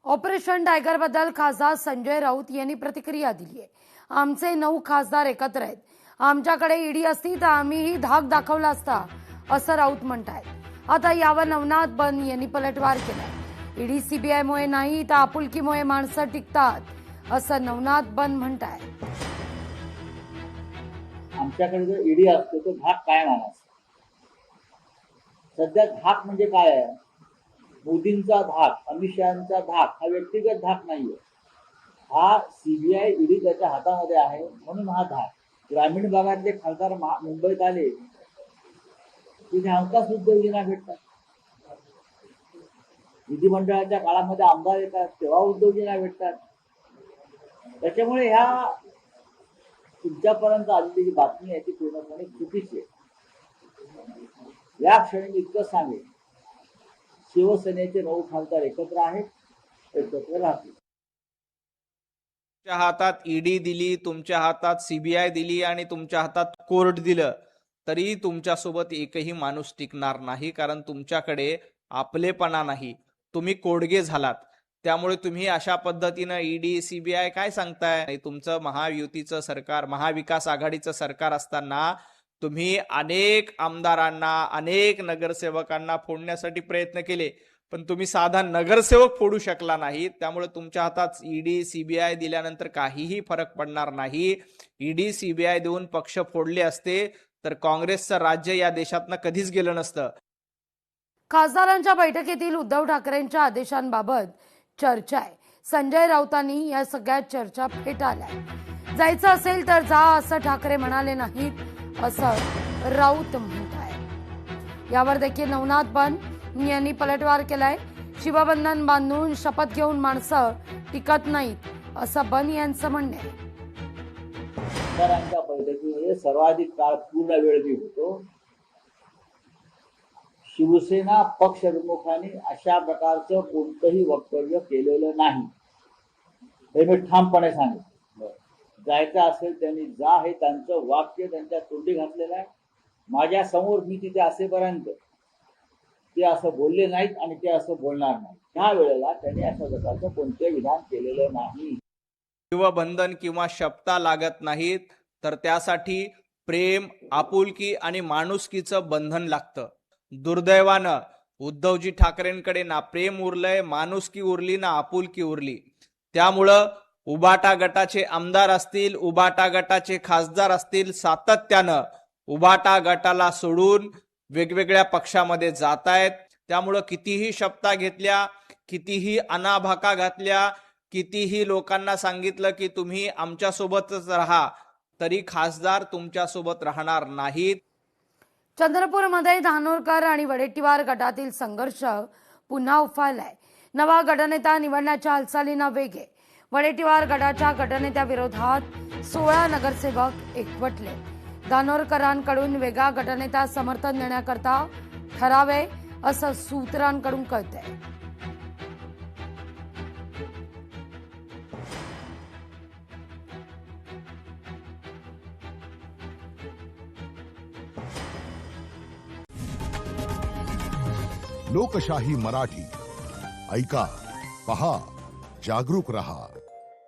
Operation tiger बद्दल खासदार संजय राऊत यांनी प्रतिक्रिया दिली आहे। आमचे 9 खासदार एकत्र आहेत। आमच्याकडे ईडी असती तर आम्हीही धाक दाखवला असता असं राऊत म्हणतायत। आता यावर नवनाथ बन यांनी पलटवार केलाय। ईडी सीबीआयमुळे नाही तर आपुलकीमुळे माणसं टिकतात असं नवनाथ बन म्हणतायत। आमच्याकडे जर ईडी असतो तर धाक काय मानायचा? सध्या धाक म्हणजे काय आहे? मोदींचा धाक, अमित शहांचा धाक हा व्यक्तिगत धाक नाहीये। हा सीबीआय ईडी त्याच्या हातामध्ये आहे म्हणून हा धाक। ग्रामीण भागातले खासदार मुंबईत आले तिथे हमखास उद्योगींना भेटतात। विधिमंडळाच्या काळामध्ये आमदार येतात तेव्हा उद्योगींना भेटतात। त्याच्यामुळे ह्या तुमच्यापर्यंत आलेली जी बातमी आहे ती पूर्णपणे चुकीची आहे। या क्षणी इतकं सांगेल, शिवसेनेचे 9 खासदार एकत्र आहेत, एकत्र राहतील। तुमच्या हातात ईडी दिली, तुमच्या हातात सीबीआय दिली आणि तुमच्या हातात कोर्ट दिलं तरी तुमच्यासोबत एकही माणूस टिकणार नाही, कारण तुमच्याकडे आपलेपणा नाही। तुम्ही कोडगे झालात। त्यामुळे तुम्ही अशा पद्धतीनं ईडी सीबीआय काय सांगताय? तुमचं महायुतीचं सरकार, महाविकास आघाडीचं सरकार असताना तुम्ही अनेक आमदारांना, अनेक नगरसेवकांना फोडण्यासाठी प्रयत्न केले, पण तुम्ही साधा नगरसेवक फोडू शकला नाही। त्यामुळे तुमच्या हातात ईडी सीबीआय दिल्यानंतर काहीही फरक पडणार नाही। ईडी सीबीआय देऊन पक्ष फोडले असते तर काँग्रेसचं राज्य या देशातनं कधीच गेलं नसतं। खासदारांच्या बैठकीतील उद्धव ठाकरेंच्या आदेशांबाबत चर्चा आहे। संजय राऊतांनी या सगळ्या चर्चा फेटाळल्या। जायचं असेल तर जा असं ठाकरे म्हणाले नाहीत असं राऊत म्हणताय। यावर देखील नवनाथ बन यांनी पलटवार केलाय। शिवबंधन बांधून शपथ घेऊन माणसं टिकत नाहीत असं बन यांचं म्हणणं आहे। खासदारांच्या बैठकीमध्ये सर्वाधिक काळ पूर्ण वेळ मी होतो। शिवसेना पक्षप्रमुखांनी अशा प्रकारचं कोणतंही वक्तव्य केलेलं नाही, हे मी ठामपणे सांगितलं। जायचं असेल त्यांनी जा, हे त्यांचं वाक्य त्यांच्या तोंडी घातलेलं आहे। माझ्या समोर मी तिथे असेपर्यंत ते असं बोलले नाहीत आणि ते असं बोलणार नाही। त्या वेळेला त्यांनी अशा प्रकारचं कोणते विधान केलेलं नाही। शिवबंधन किंवा शपथा लागत नाहीत, तर त्यासाठी प्रेम, आपुलकी आणि माणुसकीचं बंधन लागतं। दुर्दैवानं उद्धवजी ठाकरेंकडे ना प्रेम उरलंय, माणुसकी उरली ना आपुलकी उरली। त्यामुळं उबाटा गटाचे आमदार असतील, उबाटा गटाचे खासदार असतील, सातत्यानं उबाटा गटाला सोडून वेगवेगळ्या पक्षामध्ये जातायत। त्यामुळं कितीही शपथा घेतल्या, कितीही अनाभाका घातल्या, कितीही लोकांना सांगितलं की तुम्ही आमच्यासोबतच राहा, तरी खासदार तुमच्यासोबत राहणार नाहीत। चंद्रपूरमध्ये धानोरकर आणि वडेट्टीवार गटातील संघर्ष पुन्हा उफाळलाय। नवा गटनेता निवडण्याच्या हालचालींना वेग आहे। वडेट्टीवार गटाच्या गटनेत्याविरोधात 16 नगरसेवक एकवटले। धानोरकरांकडून वेगळा गटनेता समर्थन देण्याकरता ठराव आहे असं सूत्रांकडून कळतंय। लोकशाही मराठी ऐका, पहा, जागरूक रहा।